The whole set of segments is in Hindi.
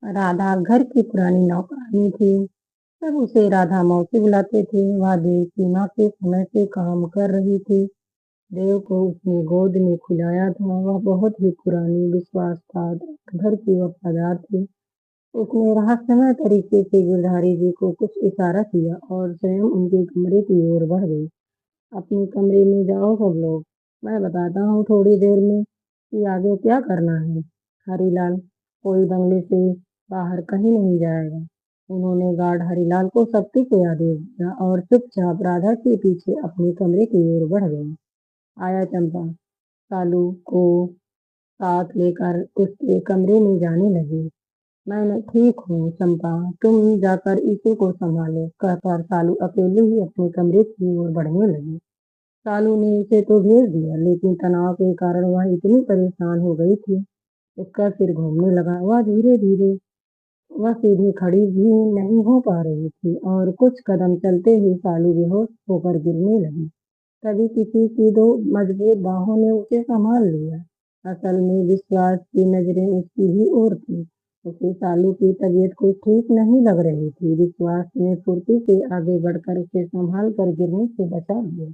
राधा घर की पुरानी नौकरानी थी। सब उसे राधा मौसी बुलाते थे। वह देव की माँ के समय से काम कर रही थी। देव को उसने गोद में खिलाया था। वह बहुत ही पुरानी विश्वासपात्र घर की वफादार थी। उसने रहस्यमय तरीके से गिरधारी जी को कुछ इशारा किया और स्वयं उनके कमरे की ओर बढ़ गई। अपने कमरे में जाओ सब लोग, मैं बताता हूँ थोड़ी देर में कि आगे क्या करना है। हरीलाल, कोई बंगले से बाहर कहीं नहीं जाएगा। उन्होंने गार्ड हरीलाल को सख्ती से आदेश दिया और चुपचाप राधा के पीछे अपने कमरे की ओर बढ़ गए। आया चंपा सालू को साथ लेकर उसके कमरे में जाने लगी। मैं ठीक हूँ चंपा, तुम जाकर ईशु को संभालो, कहकर सालू अकेले ही अपने कमरे की ओर बढ़ने लगी। सालू ने उसे तो भेज दिया, लेकिन तनाव के कारण वह इतनी परेशान हो गई थी, उसका सिर घूमने लगा। वह धीरे धीरे वह सीधी खड़ी भी नहीं हो पा रही थी और कुछ कदम चलते ही सालू बेहोश होकर गिरने लगी। तभी किसी की दो मजबूत बाहों ने उसे संभाल लिया। असल में विश्वास की नजरें उसकी ही ओर थी। उसे सालू की तबीयत कुछ ठीक नहीं लग रही थी। विश्वास ने फुर्ती से आगे बढ़कर उसे संभाल कर गिरने से बचा लिया।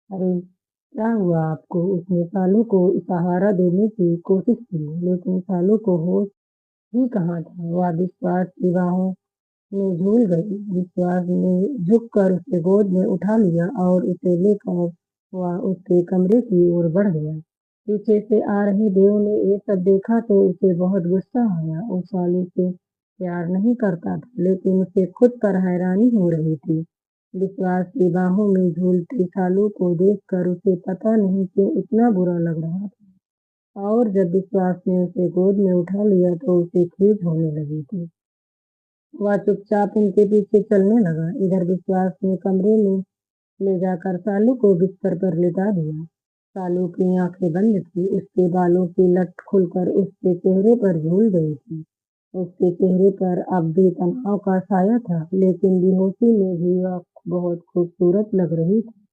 अरे, क्या हुआ आपको? उसने सालू को सहारा देने की कोशिश की, लेकिन सालू को होश ही कहाँ था। वह विश्वास की बाहों में झूल गई। विश्वास ने झुककर उसे गोद में उठा लिया और उसे लेकर वह उसके कमरे की ओर बढ़ गया। पीछे से आ रही देव ने ये सब देखा तो उसे बहुत गुस्सा आया। वो सालू से प्यार नहीं करता था, लेकिन उसे खुद पर हैरानी हो रही थी। विश्वास की बाहों में झूलते सालू को देखकर उसे पता नहीं क्यों इतना बुरा लग रहा था। और जब विश्वास ने उसे गोद में उठा लिया तो उसे खीज होने लगी थी। वह चुपचाप उनके पीछे चलने लगा। इधर विश्वास ने कमरे में ले जाकर सालू को बिस्तर पर लिटा दिया। सालू की आंखें बंद थी। उसके बालों की लट खुलकर उसके चेहरे पर झूल गई थी। उसके चेहरे पर अब भी तनाव का साया था, लेकिन बेहोशी में भी वह बहुत खूबसूरत लग रही थी।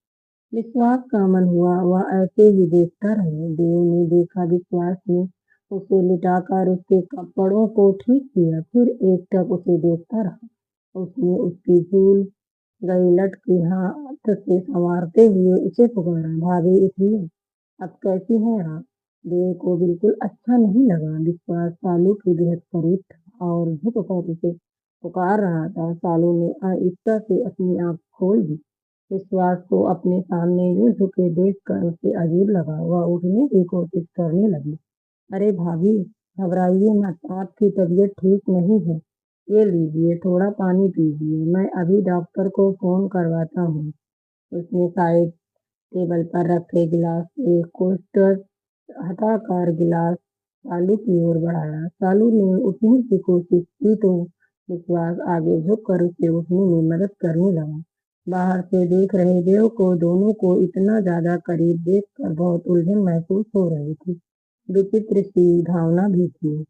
विश्वास का मन हुआ वह ऐसे ही देखता रहे। देव ने देखा विश्वास ने उसे लिटाकर उसके कपड़ों को ठीक किया, फिर एकटक उसे देखता रहा। उसने उसकी झूल गई लट के हाथ से संवारते हुए उसे पुकारा, भाभी उठिए, अब कैसी हैं आप? देव को बिल्कुल अच्छा नहीं लगा। विश्वास सालू के बेहद करीब था और झुक कर उसे पुकार रहा था। सालू ने आहिस्ता से अपनी आंख खोल दी। विश्वास को अपने सामने यूं झुके देखकर उसे अजीब लगा। वह उठने की कोशिश करने लगी। अरे भाभी, घबराइए मत, आपकी तबीयत ठीक नहीं है। ये लीजिए, थोड़ा पानी पीजिए, मैं अभी डॉक्टर को फोन करवाता हूँ। उसने साइड टेबल पर रखे गिलास से कोस्टर हटाकर गिलास सालू की ओर बढ़ाया। सालू ने उठने की कोशिश की तो विश्वास आगे झुककर उसे उठने में मदद करने लगा। बाहर से देख रहे देव को दोनों को इतना ज्यादा करीब देखकर बहुत उलझन महसूस हो रही थी। विचित्र सी भावना भी थी।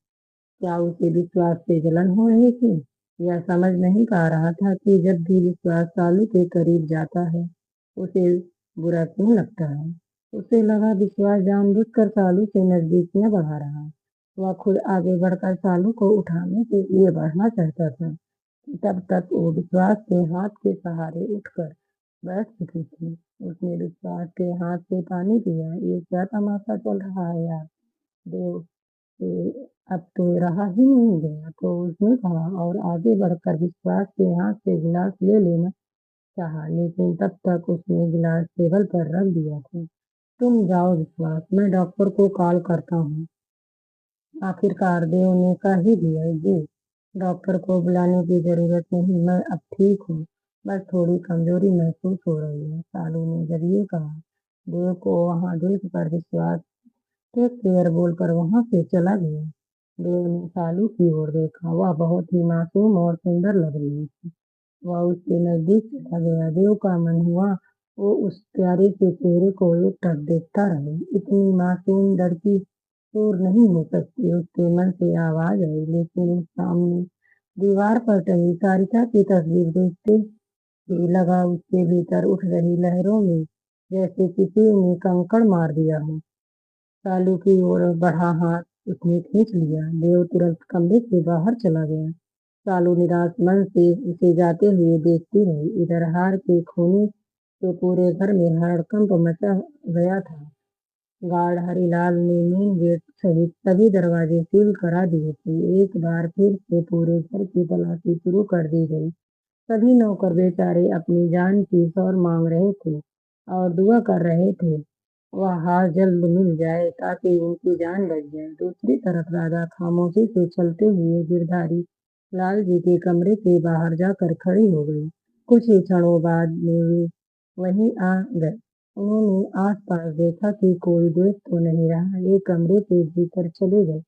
क्या उसे विश्वास से जलन हो रही थी? यह समझ नहीं पा रहा था कि जब भी विश्वास सालू के करीब जाता है उसे बुरा क्यों लगता है। उसे लगा विश्वास जानबूझकर सालू से नजदीकियां बढ़ा रहा है। वह खुद आगे बढ़कर सालू को उठाने के लिए बढ़ना चाहता था कि तब तक वो विश्वास के हाथ के सहारे उठकर बैठ चुकी थी। उसने विश्वास के हाथ से पानी पिया। ये क्या तमाशा चल रहा है यार? देव से अब तो रहा ही नहीं गया, तो उसने कहा और आगे बढ़कर विश्वास के हाथ से गिलास ले लेना चाहा, लेकिन तब तक उसने गिलास टेबल पर रख दिया था। तुम जाओ विश्वास, मैं डॉक्टर को कॉल करता हूँ। आखिरकार देव ने कह ही दिया। जी, डॉक्टर को बुलाने की जरूरत नहीं, मैं अब ठीक हूँ, बस थोड़ी कमजोरी महसूस हो रही है। सालू ने जब ये कहा, देव को वहां देख कर विश्वास टेक केयर बोलकर वहां से चला गया। देव ने सालू की ओर देखा। वह बहुत ही मासूम और सुंदर लग रही थी। वह उसके नजदीक चला गया। देव का मन हुआ वो उस प्यारे से चेहरे को एकटक देखता रहे। इतनी मासूम लड़की चोर नहीं हो सकती। उसके मन से आवाज आई, लेकिन उस सामने दीवार पर टंगी सारिका की तस्वीर देखते ही लगा उसके भीतर उठ रही लहरों में जैसे किसी ने कंकड़ मार दिया हो। सालू की ओर बढ़ा हाथ उसने खींच लिया। देव तुरंत कमरे से बाहर चला गया। सालू निराश मन से उसे जाते हुए देखती रही। इधर हार के खोने से पूरे घर में हड़कंप मचा गया था। गार्ड हरिलाल ने मेन गेट सहित सभी दरवाजे सील करा दिए थे। एक बार फिर से पूरे घर की तलाशी शुरू कर दी गई। सभी नौकर बेचारे अपनी जान की सौर मांग रहे थे और दुआ कर रहे थे वह हार जल्द मिल जाए ताकि उनकी जान बच जाए। दूसरी तरफ राधा खामोशी से चलते हुए गिरधारी लाल जी के कमरे के बाहर जाकर खड़ी हो गई। कुछ ही क्षणों बाद में वे वहीं आ गए। उन्होंने आसपास देखा कि कोई देख तो नहीं रहा। एक कमरे के भीतर चले गए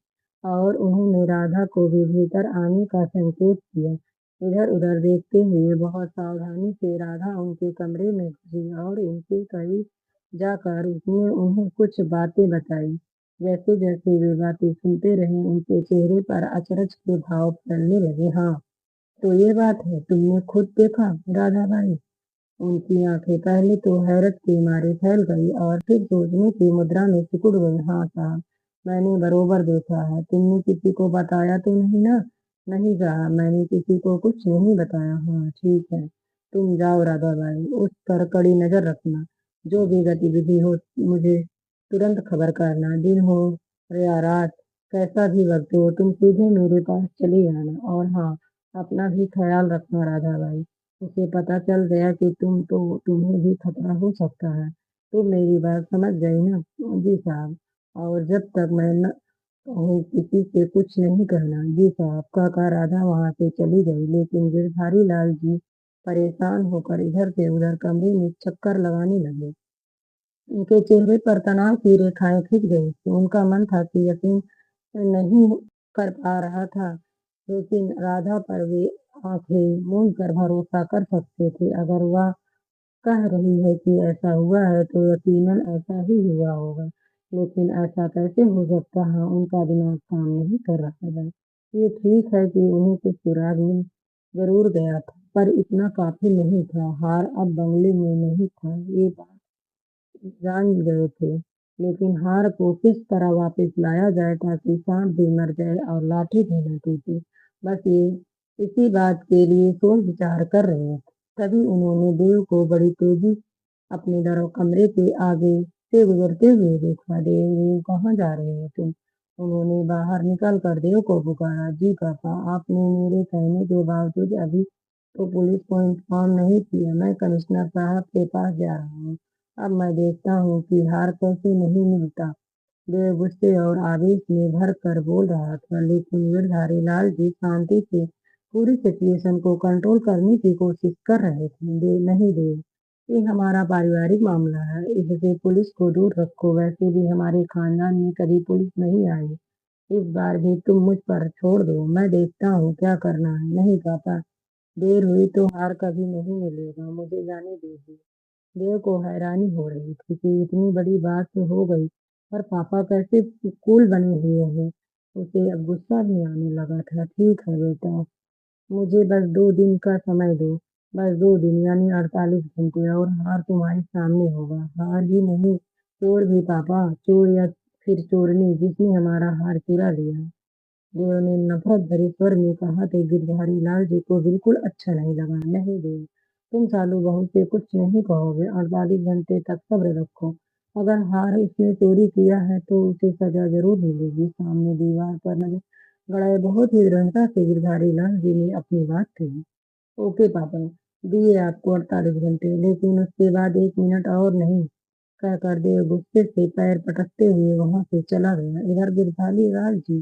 और उन्होंने राधा को भी भीतर आने का संकेत किया। इधर उधर देखते हुए बहुत सावधानी से राधा उनके कमरे में घुसी और उनके करीब जाकर उसने उन्हें कुछ बातें बताई। जैसे जैसे वे बातें सुनते रहे उनके चेहरे पर अचरज के भाव फैलने लगे। हाँ, तो ये बात है, तुमने खुद देखा राधा भाई? उनकी आंखें पहले तो हैरत के मारे फैल गई और फिर सोचने की मुद्रा में सिकुड़ गई। हाँ साहब, मैंने बरोबर देखा है। तुमने किसी को बताया तो नहीं ना? नहीं साहब, मैंने किसी को कुछ नहीं बताया। हाँ ठीक है, तुम जाओ राधा भाई, उस पर कड़ी नजर रखना। जो भी गतिविधि हो मुझे तुरंत खबर करना। दिन हो या रात, कैसा भी वक्त हो, तुम सीधे मेरे पास चली आना। और हाँ, अपना भी ख्याल रखना राधा भाई। उसे पता चल गया कि तुम्हें भी खतरा हो सकता है। तुम मेरी बात समझ गई ना? जी साहब। और जब तक मैं न कहूँ किसी से कुछ नहीं कहना। जी साहब, कहकर राधा वहां से चली गई। लेकिन गिरधारी लाल जी परेशान होकर इधर से उधर कमरे में चक्कर लगाने लगे। उनके चेहरे पर तनाव की रेखाएं खिंच गई थी। उनका मन था कि यकीन नहीं कर पा रहा था, लेकिन राधा पर वे आंखें मूंद कर भरोसा कर सकते थे। अगर वह कह रही है कि ऐसा हुआ है तो यकीनन ऐसा ही हुआ होगा। लेकिन ऐसा कैसे हो सकता है? उनका दिमाग काम नहीं कर रहा था। ये ठीक है कि उन्हें कुछ सुराग मिल जरूर गया था, पर इतना काफी नहीं था। हार अब बंगले में नहीं था, ये बात जान गए थे। लेकिन हार को किस तरह वापस लाया जाए ताकि सांप भी मर जाए और लाठी भी न टूटे, बस ये इसी बात के लिए सोच विचार कर रहे थे। तभी उन्होंने देव को बड़ी तेजी अपने दरो कमरे के आगे से गुजरते हुए देखा। देव, देव, कहाँ जा रहे हो तुम? उन्होंने बाहर निकल कर देव को पुकारा। जी पापा, आपने मेरे कहने के बावजूद अभी तो पुलिस को इन्फॉर्म नहीं किया। मैं कमिश्नर साहब के पास जा रहा हूँ। अब मैं देखता हूँ कि हार कैसे नहीं मिलता। देव गुस्से और आवेश में भर कर बोल रहा था, लेकिन गिरधारी लाल जी शांति से पूरी सिचुएशन को कंट्रोल करने की कोशिश कर रहे थे। नहीं देव, ये हमारा पारिवारिक मामला है, इससे पुलिस को दूर रखो। वैसे भी हमारे खानदान में कभी पुलिस नहीं आई। इस बार भी तुम मुझ पर छोड़ दो, मैं देखता हूँ क्या करना है। नहीं पापा, देर हुई तो हार कभी नहीं मिलेगा, मुझे जाने दीजिए। देव को हैरानी हो रही थी कि इतनी बड़ी बात तो हो गई, पर पापा कैसे कूल बने हुए हैं। उसे अब गुस्सा भी आने लगा था। ठीक है बेटा, मुझे बस 2 दिन का समय दो। बस 2 दिन यानी 48 घंटे और हार तुम्हारे सामने होगा। हार ही नहीं, चोर भी पापा, चोर या फिर चोरनी जिसने हमारा हार चुरा लिया। देव ने नफरत भरे स्वर में कहा तो गिरधारी लाल जी को बिल्कुल अच्छा नहीं लगा। नहीं देव, तुम सालू बहू से कुछ नहीं कहोगे। 48 घंटे तक सब्र रखो। अगर हार उसने चोरी किया है तो उसे सजा जरूर मिलेगी। सामने दीवार पर नजर गड़ाए बहुत ही दृढ़ता से गिरधारी लाल जी ने अपनी बात कही। ओके पापा, दिए आपको 48 घंटे, लेकिन उसके बाद 1 मिनट और नहीं, कहकर देव गुस्से से पैर पटकते हुए वहां से चला गया। इधर गिरधारी लाल जी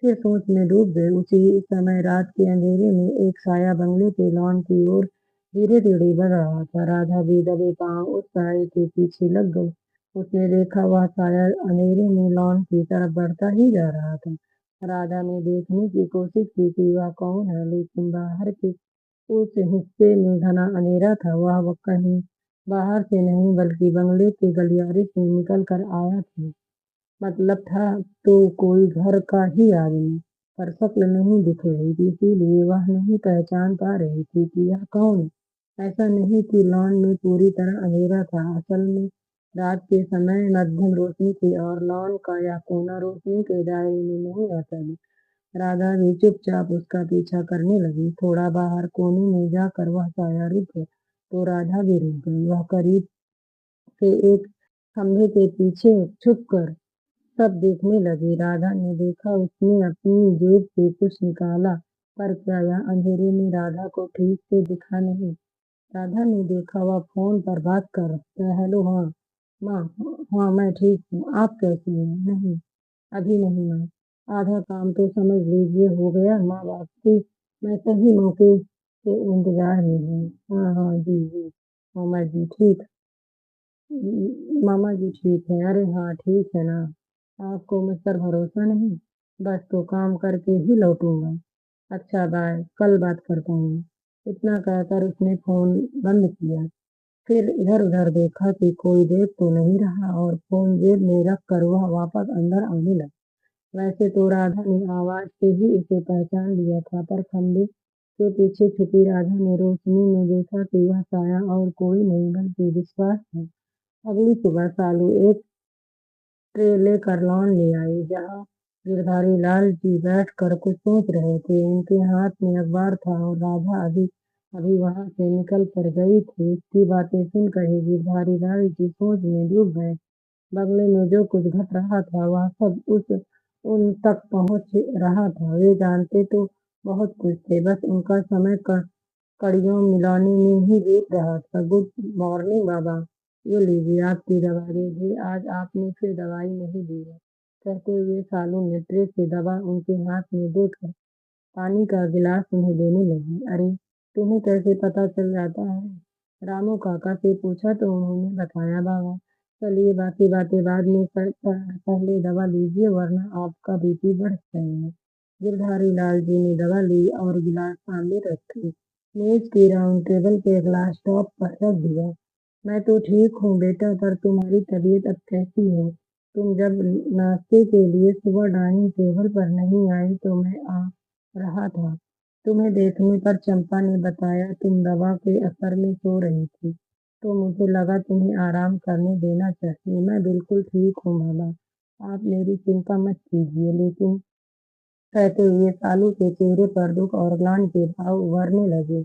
फिर सोच में डूब गए। उसी समय रात के अंधेरे में एक साया बंगले के लॉन की ओर धीरे धीरे बढ़ रहा था। राधा भी दबे पांव उस साये के पीछे लग गई। उसने देखा वह साया अंधेरे में लॉन की तरफ बढ़ता ही जा रहा था। राधा ने देखने की कोशिश की कि वह कौन है, लेकिन बाहर के उस हिस्से में घना अंधेरा था। वह कहीं बाहर से नहीं बल्कि बंगले के गलियारे से निकल कर आया था। मतलब था तो कोई घर का ही आदमी, पर शक्ल नहीं दिख रही थी, इसीलिए वह नहीं पहचान पा रही थी कि यह कौन है। ऐसा नहीं कि लॉन में पूरी तरह अंधेरा था, असल में रात के समय मध्यम रोशनी थी और लॉन का यह कोना रोशनी के दायरे में नहीं आता था। राधा भी चुपचाप उसका पीछा करने लगी। थोड़ा बाहर कोने में जाकर वह साया रुक गया तो राधा भी रुक गई। वह करीब से एक खंभे के पीछे छुपकर सब देखने लगी। राधा ने देखा, उसने अपनी जेब से कुछ निकाला, पर क्या यह अंधेरे में राधा को ठीक से दिखा नहीं। राधा ने देखा वह फोन पर बात कर रहा है। हेलो, हाँ माँ। हाँ, मैं ठीक हूँ। आप कैसी हैं? नहीं, अभी नहीं माँ। आधा काम तो समझ लीजिए हो गया। माँ बाप की मैं सही मौके के इंतजार में हूँ। हाँ हाँ, जी जी। मामा जी ठीक। मामा जी ठीक है। अरे हाँ, ठीक है ना। आपको मुझ पर भरोसा नहीं? बस तो काम करके ही लौटूंगा। अच्छा, बाय, कल बात करता हूँ। इतना कहकर उसने फोन बंद किया। फिर इधर-उधर देखा कि कोई देख तो नहीं रहा और फोन जेब में रख कर वह वापस अंदर आने लगा। वैसे तो राधा ने आवाज से ही उसे पहचान लिया था, पर खंभे के पीछे छुपी राधा ने रोशनी में देखा कि वह साया और कोई नहीं बल्कि विश्वास था। अगली सुबह सालू एक ट्रे लेकर लॉन ले आई, जहाँ गिरधारी लाल जी बैठकर कुछ सोच रहे थे। उनके हाथ में अखबार था और राधा अभी अभी वहां से निकल कर गई थी। उसकी बातें सुनकर ही गिरधारी लाल जी सोच में डूब गए। बगले में जो कुछ घट रहा था वह सब उस उन तक पहुंच रहा था। वे जानते तो बहुत कुछ थे, बस उनका समय कड़ियों मिलाने में ही बीत रहा था। गुड मॉर्निंग बाबा, ये लीजिए आपकी दवा। दीजिए, आज आपने फिर दवाई नहीं दी है, कहते हुए सालू ने ट्रे से दवा उनके हाथ में देकर पानी का गिलास उन्हें देने लगी। अरे, तुम्हें कैसे पता चल जाता है? रामू काका से पूछा तो उन्होंने बताया बाबा। चलिए, बाकी बातें बाद में पहले दवा लीजिए, वरना आपका बीपी बढ़ जाएगा। गिरधारी लाल जी ने दवा ली और गिलास सामने रखे। मेज की राउंड टेबल पे ग्लास टॉप पर रख दिया। मैं तो ठीक हूँ बेटा, पर तुम्हारी तबीयत अब कैसी है? तुम जब नाश्ते के लिए सुबह डाइनिंग टेबल पर नहीं आई तो मैं आ रहा था। तुम्हें देखने पर चंपा ने बताया तुम दवा के असर में सो रही थी, तो मुझे लगा तुम्हें आराम करने देना चाहिए। मैं बिल्कुल ठीक हूँ बाबा, आप मेरी चिंता मत कीजिए। लेकिन कहते हुए सालू के चेहरे पर दुख और ग्लानि के भाव उभरने लगे।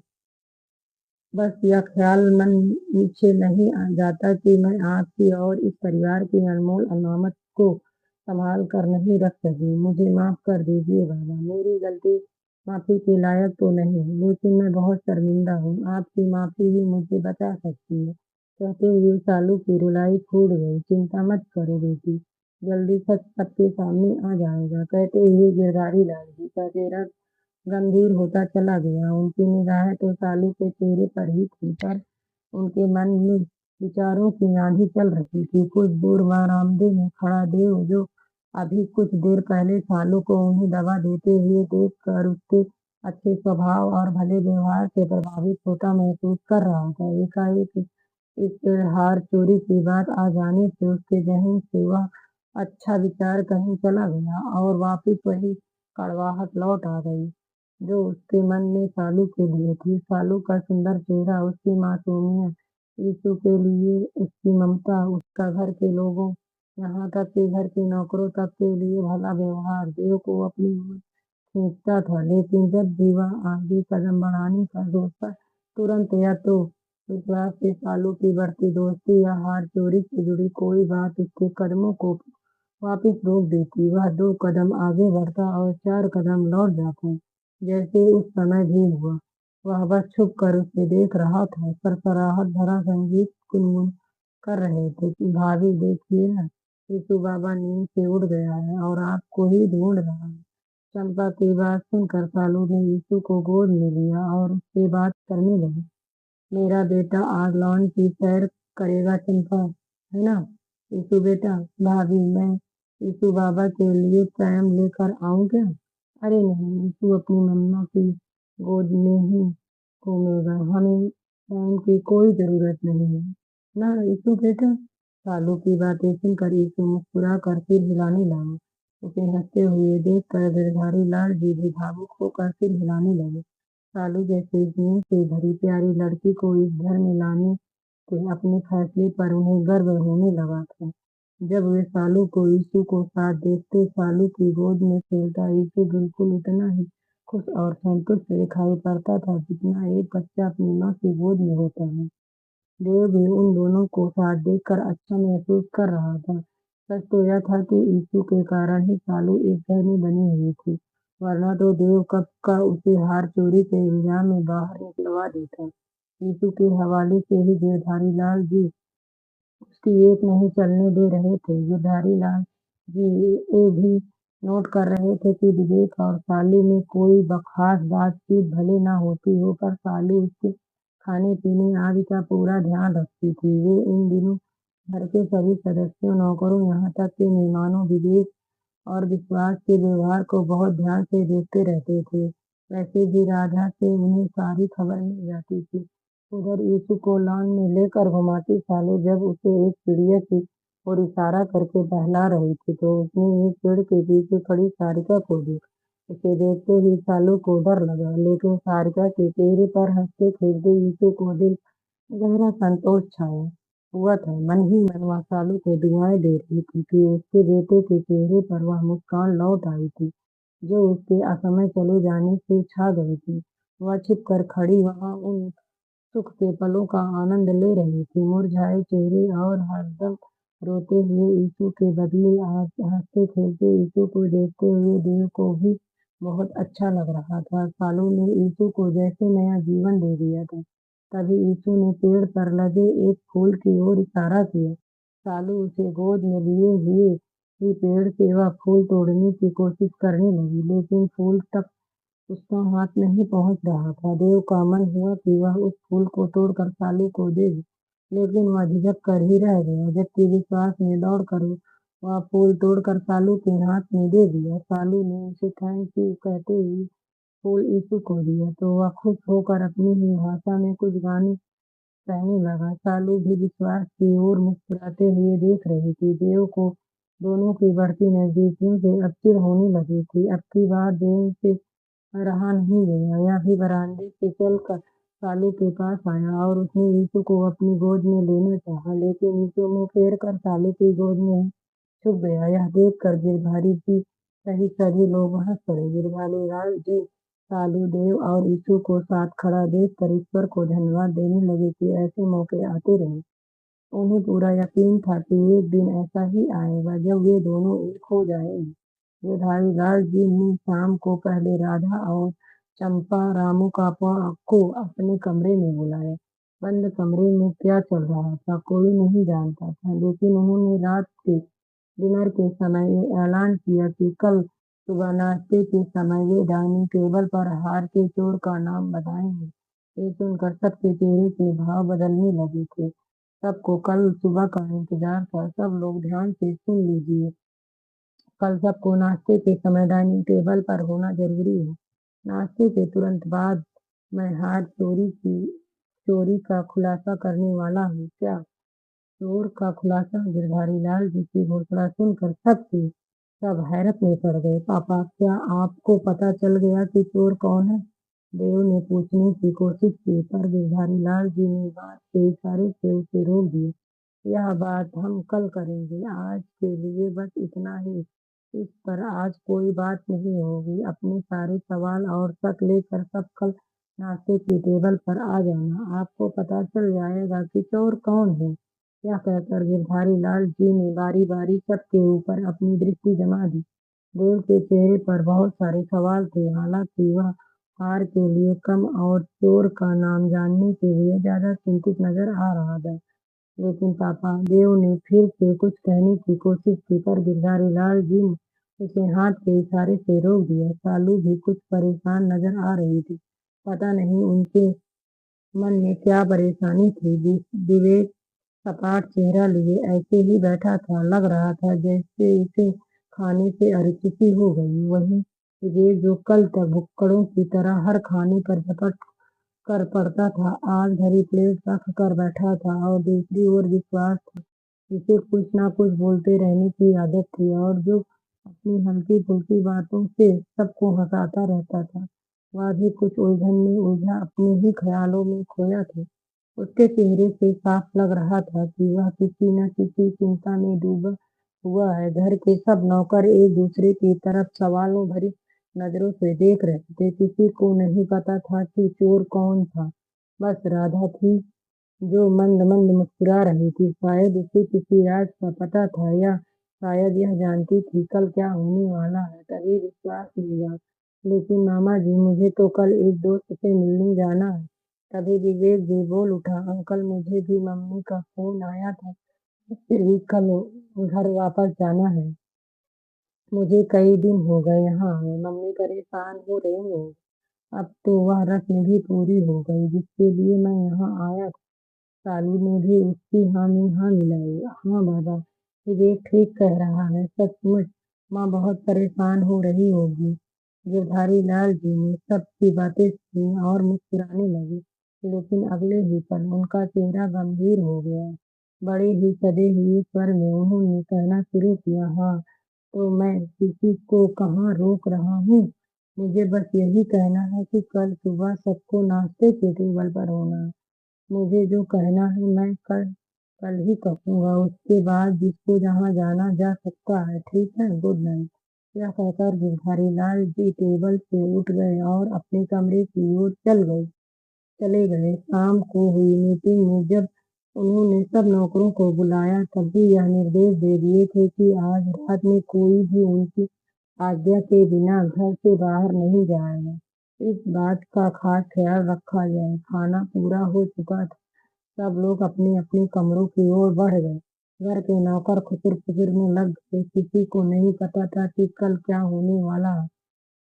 बस यह ख्याल मन से नहीं जाता कि मैं आपकी और इस परिवार की अनमोल अनामत को संभाल कर नहीं रख सकी। मुझे माफ कर दीजिए बाबा, मेरी गलती माफी के लायक तो नहीं है, लेकिन मैं बहुत शर्मिंदा हूँ। आपकी माफी ही मुझे बचा सकती है। कहते हुए सालू की रुलाई फूट गई। चिंता मत करो बेटी, जल्दी सच सबके सामने आ जाएगा। कहते हुए गिरधारी लाल जी का चेहरा गंभीर होता चला गया। उनकी निगाहें तो सालू के चेहरे पर ही थी, पर उनके मन में विचारों की आंधी चल रही थी। कुछ दूर बरामदे में खड़ा देव, जो अभी कुछ देर पहले सालू को उन्हें दवा देते हुए देख कर उसके अच्छे स्वभाव और भले व्यवहार से प्रभावित होता महसूस कर रहा था, एकाएक इस हार चोरी की बात आ जाने से उसके जहन से वह अच्छा विचार कहीं चला गया और वापिस वही कड़वाहट लौट आ गई जो उसके मन में सालू के लिए थी। सालू का सुंदर चेहरा, उसकी मासूमियत, यीशु के लिए उसकी ममता, उसका घर के लोगों, यहाँ तक कि घर के नौकरों तक के लिए भला व्यवहार देव को अपनी ओर खींचता था। लेकिन जब भी वह आगे कदम बढ़ाने का सोचता, तुरंत या तो विश्वास से सालू की बढ़ती दोस्ती या हार चोरी से जुड़ी कोई बात उसके कदमों को वापिस रोक देती। वह 2 कदम आगे बढ़ता और 4 कदम लौट जाता, जैसे उस समय भी हुआ। वह बस छुप कर उसे देख रहा था। सरसराहट भरा संगीत गुनगुन कर रहे थे कि भाभी देखिए ना, यीशु बाबा नींद से उठ गया है और आपको ही ढूंढ रहा है। चंपा की बात सुनकर सालू ने यीशु को गोद में लिया और उससे बात करने लगी। मेरा बेटा आज लॉन की सैर करेगा चंपा, है ना? यीशु बेटा, भाभी मैं यीशु बाबा के लिए प्रेम लेकर आऊं क्या? अरे नहीं, यीशु अपनी मम्मा की गोद में ही घूमेगा, हमें प्रेम की कोई जरूरत नहीं है ना यीशु बेटा। सालू की बातें सुनकर यीशु मुस्कुरा कर सिर हिलाने लगा। उसे हंसते हुए देख कर गिरधारी लाल जी भी भावुक होकर सिर हिलाने लगे। सालू जैसे स्नेह से भरी प्यारी लड़की को इस घर में लाने थे, अपने फैसले पर उन्हें गर्व होने लगा था। जब वे सालू को यीशु को साथ देखते, सालू की गोद में खेलता यीशु बिल्कुल उतना ही खुश और संतुष्ट दिखाई पड़ता था जितना एक बच्चा अपनी माँ की गोद में होता है। देव भी उन दोनों को साथ देखकर अच्छा महसूस कर रहा था। सच तो यह था कि यीशु के कारण ही सालू इस घर में बनी हुई थी, वरना तो देव कब का उसे हार चोरी के इल्जाम में बाहर निकलवा देता। यीशु के हवाले से ही गिरधारी लाल जी उसकी एक नहीं चलने दे रहे थे। गिरधारी लाल जी ये भी नोट कर रहे थे कि विवेक और सालू में कोई खास बातचीत भले न होती हो, पर सालू उसके खाने पीने आदि का पूरा ध्यान रखती थी। वे इन दिनों घर के सभी सदस्यों, नौकरों, यहाँ तक कि मेहमानों विवेक और विश्वास के व्यवहार को बहुत ध्यान से देखते रहते थे। वैसे भी राधा से उन्हें सारी खबर मिल जाती थी। उधर यीशु को लॉन में लेकर घुमाती सालू जब उसे एक चिड़िया की ओर इशारा करके बहला रही थी, तो उसने एक पेड़ के पीछे खड़ी सारिका को देखा। उसे देखते ही सालू को डर लगा, लेकिन सारिका के चेहरे पर हंसते खेलते यीशु को देख गहरा संतोष छाया हुआ था। मन ही मन वह सालू को दुआएं दे रही थी कि उसके बेटे के चेहरे पर वह मुस्कान लौट आई थी जो उसके असमय चले जाने से छा गई थी। वह छिपकर खड़ी वहां उन सुख के पलों का आनंद ले रही थी। मुरझाए चेहरे और हरदम रोते हुए यीशु के बदले आज हंसते खेलते यीशु को देखते हुए देव को भी बहुत अच्छा लग रहा था। सालू ने यीशु को जैसे नया जीवन दे दिया था। तभी यीशु ने पेड़ पर लगे एक फूल की ओर इशारा किया। सालू उसे गोद में लिए हुए ही पेड़ से वह फूल तोड़ने की कोशिश करने लगी, लेकिन फूल तक उसका हाथ नहीं पहुंच रहा था। देव का मन हुआ कि वह उस फूल को तोड़कर सालू को दे दे, लेकिन वह झिझक कर ही रह गया। जबकि विश्वास ने दौड़कर वह फूल तोड़कर सालू के हाथ में दे दिया। सालू ने उसे थैंक यू कहते हुए फूल यीशु को दिया, तो वह खुश होकर अपनी ही भाषा में कुछ गाने कहने लगा। सालू भी विश्वास की ओर मुस्कुराते हुए देख रही थी। देव को दोनों की बढ़ती नजदीकियों से अब चिढ़ होने लगी थी। अब की बार देव से रहा नहीं गया। यह भी बरामदे से चलकर सालू के पास आया और उसने यीशु को अपनी गोद में लेना चाहा, लेकिन यीशु मुँह फेर कर सालू की गोद में ही छुप गया। यह देखकर गिरधारी जी सहित सभी लोग हंस पड़े। गिरधारी लाल जी सालू, देव और यीशु को साथ खड़ा देखकर ईश्वर को धन्यवाद देने लगे कि ऐसे मौके आते रहे। उन्हें पूरा यकीन था कि एक दिन ऐसा ही आएगा जब वे दोनों एक हो जाएंगे। गिरधारी लाल जी ने शाम को पहले राधा और चंपा रामू को अपने कमरे में बुलाया। बंद कमरे में क्या चल रहा था कोई नहीं जानता था, लेकिन उन्होंने रात के डिनर के समय ये ऐलान किया कि कल सुबह नाश्ते के समय वे डाइनिंग टेबल पर हार के चोर का नाम बताएंगे। ये सुनकर सबके चेहरे के भाव बदलने लगे थे। सबको कल सुबह का इंतजार था। सब लोग ध्यान से सुन लीजिए। कल सबको नाश्ते के समय डाइनिंग टेबल पर होना जरूरी है। नाश्ते के तुरंत बाद मैं हार चोरी का खुलासा करने वाला हूँ। क्या चोर का खुलासा? गिरधारी लाल जी की घोषणा सुनकर सब हैरत में पड़ गए। पापा, क्या आपको पता चल गया कि चोर कौन है? देव ने पूछने की कोशिश की, पर गिरधारी लाल जी ने बात के इशारे से उसे रोक दिया। यह बात हम कल करेंगे, आज के लिए बस इतना ही। इस पर आज कोई बात नहीं होगी। अपने सारे सवाल और शक लेकर सब कल नाश्ते की टेबल पर आ जाना। आपको पता चल जाएगा कि चोर कौन है। यह कहकर गिरधारी लाल जी ने बारी बारी सबके ऊपर अपनी दृष्टि जमा दी। देव के चेहरे पर बहुत सारे सवाल थे। हालांकि वह हार के लिए कम और चोर का नाम जानने के लिए ज्यादा चिंतित नजर आ रहा था। लेकिन पापा, देव ने फिर से कुछ कहने की कोशिश की, पर गिरधारी लाल जी ने उसे हाथ के इशारे से रोक दिया। सालू भी कुछ परेशान नजर आ रही थी। पता नहीं उनके मन में क्या परेशानी थी। विवेक सपाट चेहरा लिए ऐसे ही बैठा था। लग रहा था जैसे उसे खाने से अरुचि हो गई। वहीं विवेक, जो कल तक भुक्कड़ों की तरह हर खाने पर झपट कर पड़ता था, आज भरी प्लेट रख कर बैठा था। और दूसरी ओर विश्वास था, जिसे कुछ न कुछ बोलते रहने की आदत थी और जो अपनी हल्की फुल्की बातों से सबको हंसाता रहता था। वह भी कुछ उलझन में उलझा अपने ही ख्यालों में खोया था। उसके चेहरे से साफ लग रहा था कि वह किसी न किसी चिंता में डूबा हुआ है। घर के सब नौकर एक दूसरे की तरफ सवालों भरी नजरों से देख रहे थे। किसी को नहीं पता था कि चोर कौन था। बस राधा थी जो मंद मंद मुस्कुरा रही थी। शायद उसे किसी राज का पता था, या शायद यह जानती थी कल क्या होने वाला है। तभी विश्वास हुआ, लेकिन मामा जी, मुझे तो कल एक दोस्त से मिलने जाना है। तभी विवेक भी बोल उठा, अंकल, मुझे भी मम्मी का फोन आया था, फिर भी कल घर वापस जाना है। मुझे कई दिन हो गए यहाँ आए, मम्मी परेशान हो रही है। अब तो वह रस्म भी पूरी हो गई जिसके लिए मैं यहाँ आया था। साली ने भी उसकी हाँ में हाँ मिलाई। हाँ बाबा, विवेक ठीक कह रहा है, सचमुच माँ बहुत परेशान हो रही होगी। गिरधारी लाल जी ने सबकी बातें सुनी और मुस्कुराने लगे, लेकिन अगले ही पल उनका चेहरा गंभीर हो गया। बड़े ही सजे हुए स्वर में उन्होंने कहना शुरू किया, हाँ, तो मैं किसी को कहाँ रोक रहा हूँ। मुझे बस यही कहना है कि कल सुबह सबको नाश्ते के टेबल पर होना है। मुझे जो कहना है मैं कल कल ही कहूँगा, उसके बाद जिसको जहाँ जाना जा सकता है। ठीक है, गुड नाइट। यह कहकर गिरधारी लाल जी टेबल से उठ गए और अपने कमरे की ओर चले गए। शाम को हुई मीटिंग में जब उन्होंने सब नौकरों को बुलाया, तब भी यह निर्देश दे दिए थे कि आज रात में कोई भी उनकी आज्ञा के बिना घर से बाहर नहीं जाएगा। इस बात का खास ख्याल रखा जाए। खाना पूरा हो चुका था। सब लोग अपने अपने कमरों की ओर बढ़ गए। घर के नौकर खुसर-फुसर में लग गए। किसी को नहीं पता था कि कल क्या होने वाला है,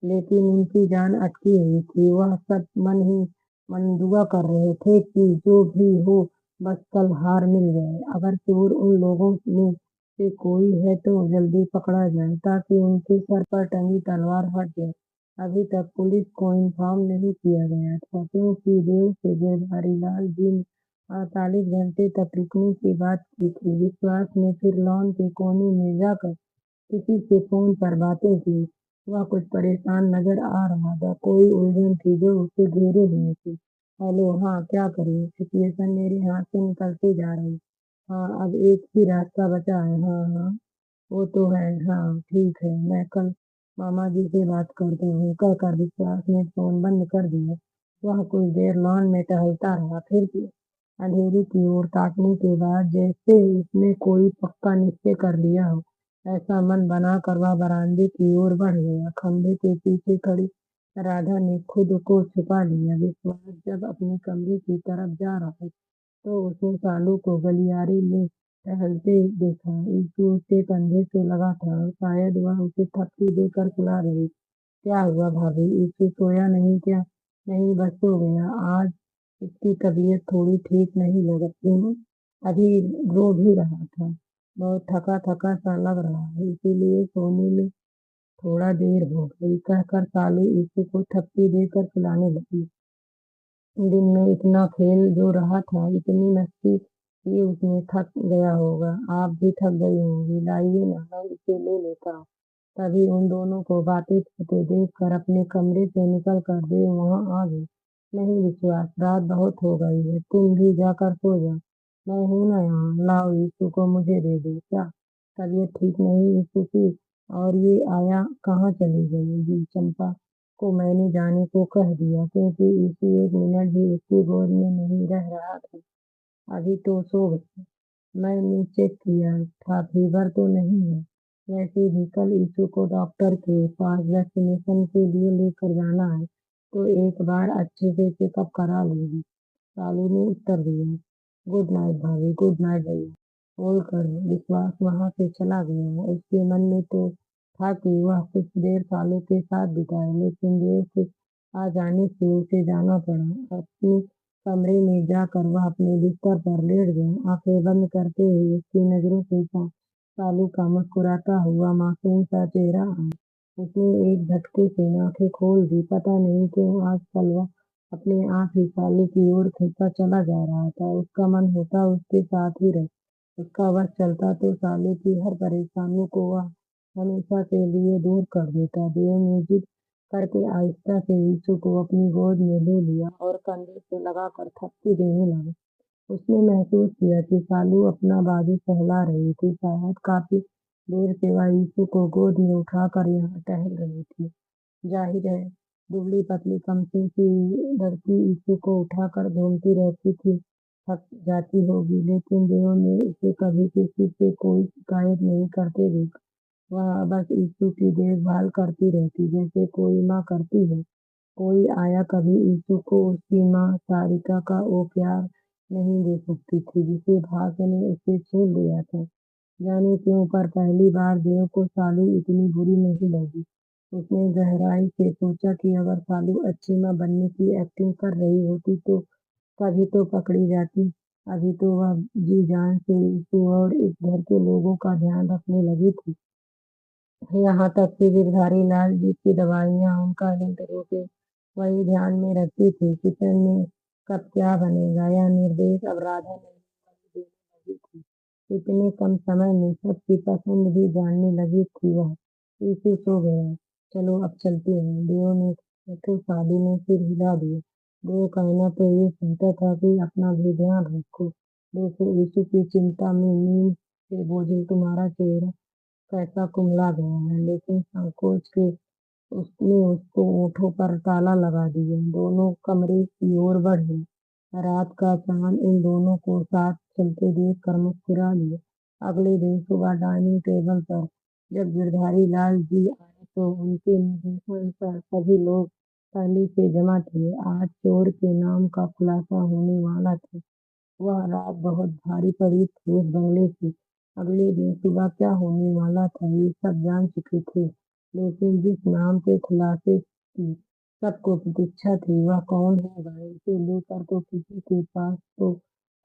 लेकिन उनकी जान अटकी हुई थी। वह सब मन ही मन दुआ कर रहे थे कि जो भी हो, बस कल हार मिल जाए। अगर चोर उन लोगों में से कोई है तो जल्दी पकड़ा जाए, ताकि उनके सर पर टंगी तलवार हट जाए। अभी तक पुलिस को इन्फॉर्म नहीं किया गया था, क्योंकि देव से गिरधारी लाल जी ने 48 घंटे तक रुकने की बात की थी। विश्वास ने फिर लॉन के कोने में जाकर किसी से फोन पर बातें की। वह कुछ परेशान नजर आ रहा था। कोई उलझन थी जो उसे घेरे हुए थी। हेलो, हाँ, क्या करूँ? सिचुएशन मेरे हाथ से निकलती जा रही। हाँ, अब एक ही रास्ता बचा है। हाँ हाँ, वो तो है। हाँ ठीक है, मैं कल मामा जी से बात करता हूँ, कहकर विश्वास ने फोन बंद कर दिया। वह कुछ देर लॉन में टहलता रहा, फिर भी अंधेरी की ओर ताकने के बाद जैसे उसने कोई पक्का निश्चय कर लिया हो, ऐसा मन बनाकर वह बरामदे की ओर बढ़ गया। खंभे के पीछे खड़ी राधा ने खुद को छिपा लिया। विश्वास जब अपने कमरे की तरफ जा रहा था, तो उसने सालू को गलियारे में टहलते देखा। यीशु उसके कंधे से लगा था और शायद वह उसे थपकी देकर सुला रही। क्या हुआ भाभी? यीशु सोया नहीं क्या? नहीं, बस सो गया। आज उसकी तबीयत थोड़ी ठीक नहीं लगती, अभी रो भी रहा था। बहुत थका थका सा लग रहा है, इसीलिए सोने में थोड़ा देर हो गई, कहकर सालू यीशु को थपकी देकर सुलाने लगी। दिन में इतना खेल जो रहा था, इतनी मस्ती कि उसमें थक गया होगा। आप भी थक गई होंगी, लाइए ना, मैं इसे ले लेता हूँ। तभी उन दोनों को बातें करते देखकर अपने कमरे से निकल कर देव वहां आ गए। नहीं विश्वास, रात बहुत हो गई है, तुम भी जाकर सो जाओ। मैं हूं ना यहाँ, लाओ यीशु को मुझे दे दो। क्या तबीयत ठीक नहीं यीशु की? और ये आया कहाँ चली गई? जी, चंपा को मैंने जाने को कह दिया, क्योंकि यीशु एक मिनट भी उसकी गोद में नहीं रह रहा था। अभी तो सो गया। मैंने चेक किया था, फीवर तो नहीं है। वैसे भी कल यीशु को डॉक्टर के पास वैक्सीनेशन के लिए लेकर जाना है, तो एक बार अच्छे से चेकअप करा लेगी। सालू ने उत्तर दिया। गुड नाइट भाभी, गुड नाइट भैया, बोलकर विश्वास वहां से चला गया। उसके मन में तो था कि वह कुछ देर सालू के साथ बिताए, लेकिन देव के आ जाने से उसे जाना पड़ा। अपने कमरे में जाकर वह अपने बिस्तर पर लेट गया, आंखें बंद करते हुए उसकी नजरों से सालू का मुस्कुराता हुआ मासूम सा चेहरा आया। उसने एक झटके से आंखें खोल दी। पता नहीं क्यों आजकल वह अपने आप ही सालू की ओर खींचता चला जा रहा था। उसका मन होता उसके साथ ही रहे। उसका वश चलता तो सालू की हर परेशानी को वह हमेशा के लिए दूर कर देता। देव ने जिद करके आहिस्ता से यीशु को अपनी गोद में ले लिया और कंधे से लगाकर थपकी देने लगा। उसने महसूस किया कि सालू अपना बाजू सहला रही थी। शायद काफ़ी देर से वह यीशु को गोद में उठाकर यहाँ टहल रही थी। ज़ाहिर है, दुबली-पतली कमसिन सी लड़की यीशु को उठाकर घूमती रहती थी, थक जाती होगी, लेकिन देव ने उसे कभी किसी से कोई शिकायत नहीं करते देखा। वह बस यीशु की देखभाल करती रहती, जैसे कोई माँ करती है। कोई आया कभी यीशु को उसकी माँ सारिका का वो प्यार नहीं दे सकती थी, जिसे भाग्य ने उसे छीन लिया था। जाने क्यों, पर पहली बार देव को सालू इतनी बुरी नहीं लगी। उसने गहराई से सोचा कि अगर सालू अच्छी माँ बनने की एक्टिंग कर रही होती तो कभी तो पकड़ी जाती। अभी तो वह जी जान से यीशु और इस घर के लोगों का ध्यान रखने लगी थी। यहाँ तक कि गिरधारी लाल जी की दवाइयाँ, उनका हेल्थ रूटीन वही ध्यान में रखती थी। किचन में कब क्या बनेगा यह निर्देश अब राधा नहीं वही देने लगी थी। इतने कम समय में सबकी पसंद भी जानने लगी थी वह। यीशु सो गया, चलो अब चलते हैं, देव ने तो साली ने सिर हिला दिया। देव कहना तो ये चाहता था कि अपना भी ध्यान रखो। देखो यीशु की चिंता में नींद से बोझिल तुम्हारा चेहरा कैसा कुम्हला गया है, लेकिन संकोच के उसने उसको होठों पर ताला लगा दिया। दोनों कमरे की ओर बढ़े। रात का चाँद इन दोनों को साथ चलते देख कर मुस्कुरा लिया। अगले दिन सुबह डाइनिंग टेबल पर जब गिरधारी लाल जी आए तो उनके निर्देशन पर सभी लोग पहले से जमा थे। आज चोर के नाम का खुलासा होने वाला था। वह रात बहुत भारी पड़ी थी उस बंगले की। अगले दिन सुबह क्या होने वाला था ये सब जान चुके थे, लेकिन जिस नाम के खुलासे की सबको प्रतीक्षा थी वह कौन होगा, इसे लेकर तो किसी के पास तो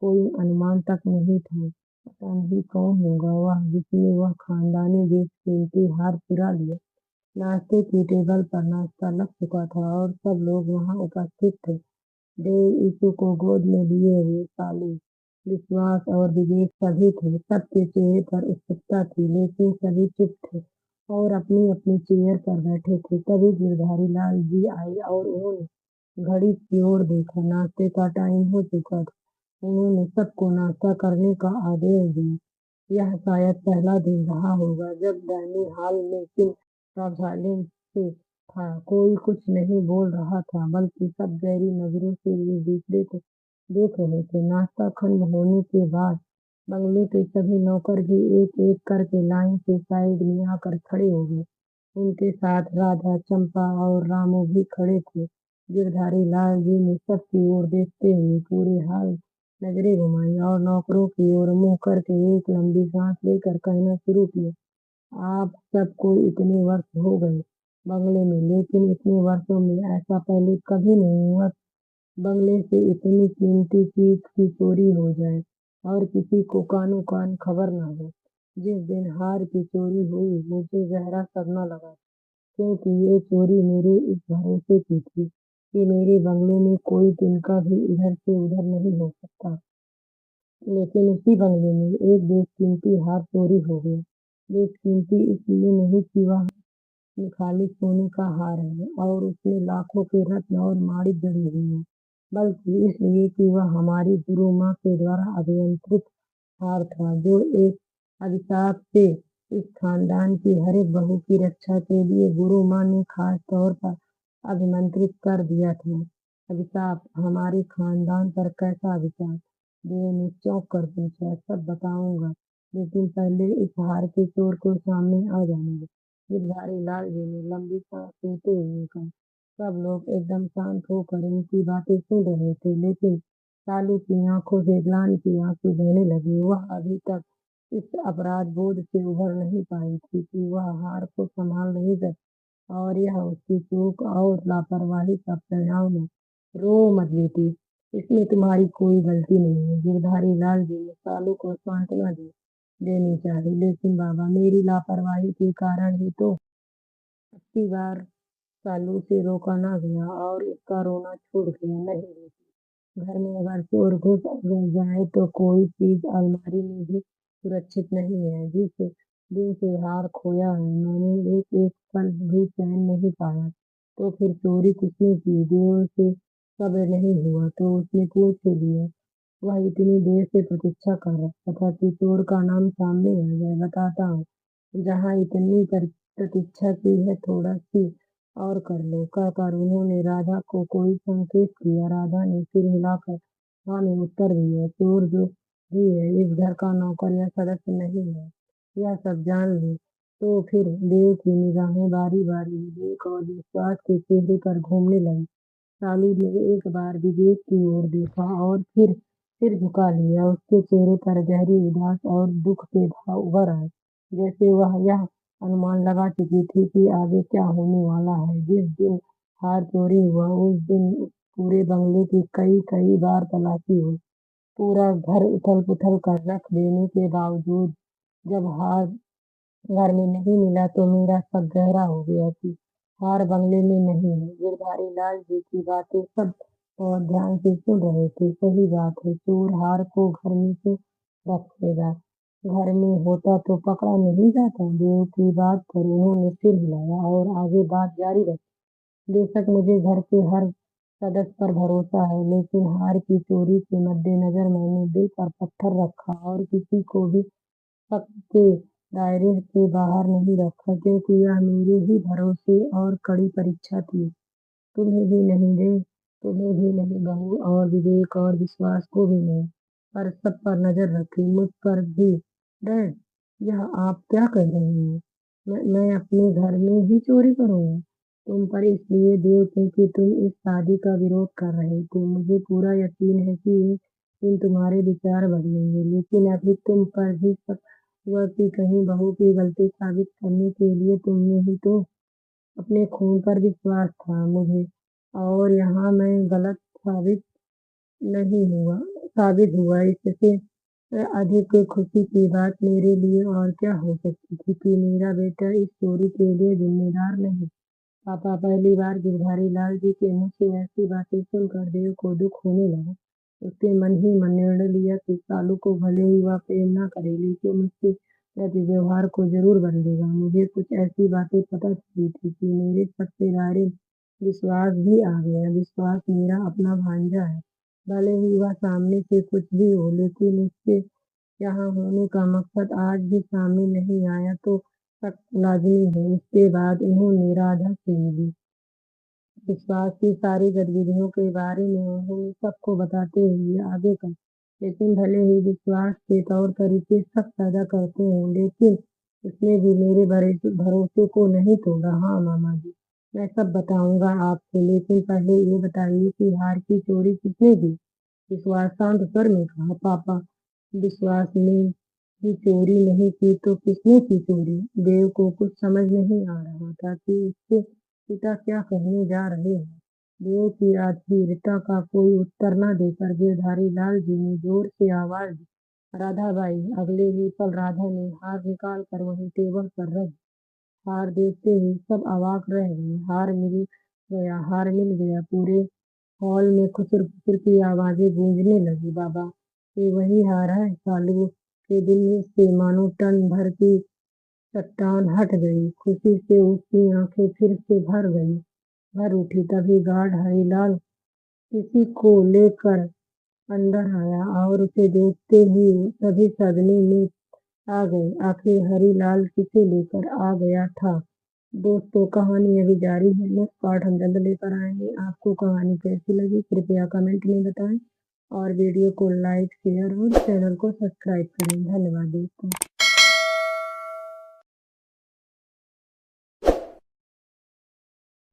कोई अनुमान तक नहीं था। पता नहीं कौन होगा वह जिसने वह खानदानी बेशकीमती हार चुरा लिया। नाश्ते की टेबल पर नाश्ता लग चुका था और सब लोग वहाँ उपस्थित थे। देव यीशु को गोद में लिए हुए सालू, विश्वास और विवेक सभी थे। सबके चेहरे पर उत्सुकता थी, लेकिन सभी चुप थे और अपनी-अपनी चेयर पर बैठे थे। तभी गिरधारी लाल जी आए और उन्होंने घड़ी की ओर देखा। नाश्ते का टाइम हो चुका था। उन्होंने सबको नाश्ता करने का आदेश दिया। यह शायद पहला दिन रहा होगा जब डाइनिंग हॉल में पिन ड्रॉप साइलेंस से था। कोई कुछ नहीं बोल रहा था, बल्कि सब गहरी नजरों से एक दूसरे को देख रहे थे। नाश्ता खत्म होने के बाद बंगले के सभी नौकर भी एक-एक करके लाइन से साइड में आकर खड़े हो गए। उनके साथ राधा, चंपा और रामू भी खड़े थे। गिरधारी लाल जी ने सबकी ओर देखते हुए पूरे हाल नजरें घुमाई और नौकरों की ओर मुंह करके एक लंबी सांस लेकर कहना शुरू किया। आप सबको इतने वर्ष हो गए बंगले में, लेकिन इतने वर्षों में ऐसा पहले कभी नहीं हुआ बंगले से इतनी कीमती चीज की चोरी हो जाए और किसी को कानो कान खबर ना हो। जिस दिन हार की चोरी हुई मुझे गहरा सदमा लगा, क्योंकि ये चोरी मेरे इस भरोसे की थी कि मेरे बंगले में कोई दिन का भी इधर से उधर नहीं हो सकता। लेकिन उसी बंगले में एक बेशकीमती हार चोरी हो गया। बेशकीमती इसलिए नहीं कि वह खाली सोने का हार है और उसमें लाखों के रत्न और माणिक जड़े हुए हैं, बल्कि इसलिए कि वह हमारी गुरु माँ के द्वारा अभियंत्रित हार था, जो एक अभिशाप से इस खानदान की हर एक बहू की रक्षा के लिए गुरु माँ ने खास तौर पर अभिमंत्रित कर दिया था। अभिशाप? हमारे खानदान पर कैसा अभिशाप? देव ने चौंक कर पूछा। सब बताऊंगा, लेकिन पहले इस हार के चोर को सामने आ जाने दो। गिरधारी लाल जी ने लंबी सांस लेते हुए कहा। सब लोग एकदम शांत होकर उनकी बातें सुन रहे थे, लेकिन सालू की आंखों से ग्लानि के आंसू बहने लगे। वह अभी तक इस अपराध बोध से उभर नहीं पाई थी कि वह हार को संभाल नहीं सकती और यह उसकी चूक और लापरवाही का परिणाम है। रो मत बेटी, इसमें तुम्हारी कोई गलती नहीं है। गिरधारी लाल जी ने सालू को सांत्वना देनी चाहिए, लेकिन बाबा मेरी लापरवाही के कारण ही तो अबकी बार सालू से रोका ना गया और उसका रोना छूट गया। नहीं बेटी, घर में अगर चोर घुस जाए तो कोई चीज अलमारी में भी सुरक्षित नहीं है। जिस दिन से हार खोया है मैंने एक एक पल भी चैन नहीं पाया। तो फिर चोरी किसने की? देव से सब्र नहीं हुआ तो उसने पूछ लिया। वह इतनी देर से प्रतीक्षा कर रहा था कि चोर का नाम सामने आ जाए। बताता हूँ, जहाँ इतनी प्रतीक्षा की है, थोड़ा सी और कर लो, कहकर उन्होंने राधा को कोई संकेत किया। राधा ने सिर हिलाकर हाँ में उत्तर दिया। चोर जो भी है, इस घर का नौकर या सदस्य नहीं है, यह सब जान लो। तो फिर देव की निगाहें बारी बारी विवेक और विश्वास के चेहरे पर घूमने लगी। सालू ने एक बार विवेक की ओर देखा और फिर सिर झुका लिया। उसके चेहरे पर गहरी उदास और दुख के भाव उभर आए, जैसे वह यह अनुमान लगा चुकी थी कि आगे क्या होने वाला है। जिस दिन हार चोरी हुआ, उस दिन पूरे बंगले की कई कई बार तलाशी हुई। पूरा घर उथल पुथल कर रख देने के बावजूद जब हार घर में नहीं मिला तो मेरा शक गहरा हो गया कि हार बंगले में नहीं है। गिरधारी लाल जी की बातें सब बहुत ध्यान से सुन रहे थे। सही बात है, चोर हार को घर में से रखेगा, घर में होता तो पकड़ा नहीं जाता। देव की बात पर उन्होंने सिर हिलाया और आगे बात जारी रखी। बेशक मुझे घर के हर सदस्य पर भरोसा है, लेकिन हार की चोरी के मद्देनजर मैंने दिल पर पत्थर रखा और किसी को भी शक के दायरे से बाहर नहीं रखा, क्योंकि यह मेरे ही भरोसे और कड़ी परीक्षा थी। तुम्हें भी नहीं दे, तुम्हें भी नहीं बहू, और विवेक और विश्वास को भी नहीं, पर सब पर नजर रखी, मुझ पर भी। डैड, यह आप क्या कह रही हैं? मैं अपने घर में ही चोरी करूंगा? तुम पर इसलिए देव, क्योंकि तुम इस शादी का विरोध कर रहे थे। मुझे पूरा यकीन है कि एक दिन तुम्हारे विचार बदलेंगे, लेकिन अभी तुम पर भी शक हुआ कि कहीं बहू की गलती साबित करने के लिए तुमने ही तो अपने खून पर विश्वास था मुझे, और यहाँ मैं गलत साबित नहीं हुआ साबित हुआ। इससे अधिक खुशी की बात मेरे लिए और क्या हो सकती थी कि मेरा बेटा इस चोरी के लिए जिम्मेदार नहीं। पापा, पहली बार गिरधारी लाल जी के मुंह से ऐसी बातें सुनकर देव को दुख होने लगा। उसने मन ही मन निर्णय लिया कि सालू को भले ही वह प्रेम न करे, लेकिन उसके प्रति व्यवहार को जरूर बदलेगा। मुझे कुछ ऐसी बातें पता चली थी कि मेरे शक के दायरे में विश्वास भी आ गया। विश्वास मेरा अपना भांजा है, भले ही वह सामने से कुछ भी हो, लेकिन उसके यहाँ होने का मकसद आज भी सामने नहीं आया तो शक लाज़मी है। उसके बाद उन्होंने राधा से मिली विश्वास की सारी गतिविधियों के बारे में उन्होंने सबको बताते हुए आगे कहा, लेकिन भले ही विश्वास के तौर तरीके शक पैदा करते हैं, लेकिन उसने भी मेरे भरोसे को नहीं तोड़ा। हाँ मामा जी, मैं सब बताऊंगा आपको, लेकिन पहले ये बताइए कि हार की चोरी किसने की? विश्वास शांत स्वर में कहा। पापा, विश्वास ने की चोरी नहीं की तो किसने की चोरी? देव को कुछ समझ नहीं आ रहा था कि उसके पिता क्या कहने जा रहे हैं। देव की अधीरता का कोई उत्तर न देकर गिरधारी लाल जी ने जोर से आवाज दी, राधा बाई। अगले ही पल राधा ने हार निकाल कर वहीं टेबल पर रख दी। हार देखते ही सब अवाक रह गए। हार मिल गया, हार मिल गया। पूरे हॉल में खुसर फुसर की आवाजें गूंजने लगी। बाबा, ये वही हार है? सालू के दिल से मानो टन भर की चट्टान हट गई। खुशी से उसकी आंखें फिर से भर उठी। तभी गार्ड हरिलाल किसी को लेकर अंदर आया और उसे देखते ही सभी सदमे में आ गए। आखिर हरिलाल किसे लेकर आ गया था? दोस्तों, कहानी अभी जारी है। नेक्स्ट पार्ट हम जल्द लेकर आएंगे। आपको कहानी कैसी लगी कृपया कमेंट में बताएं, और वीडियो को लाइक शेयर और चैनल को सब्सक्राइब करें। धन्यवाद दोस्तों।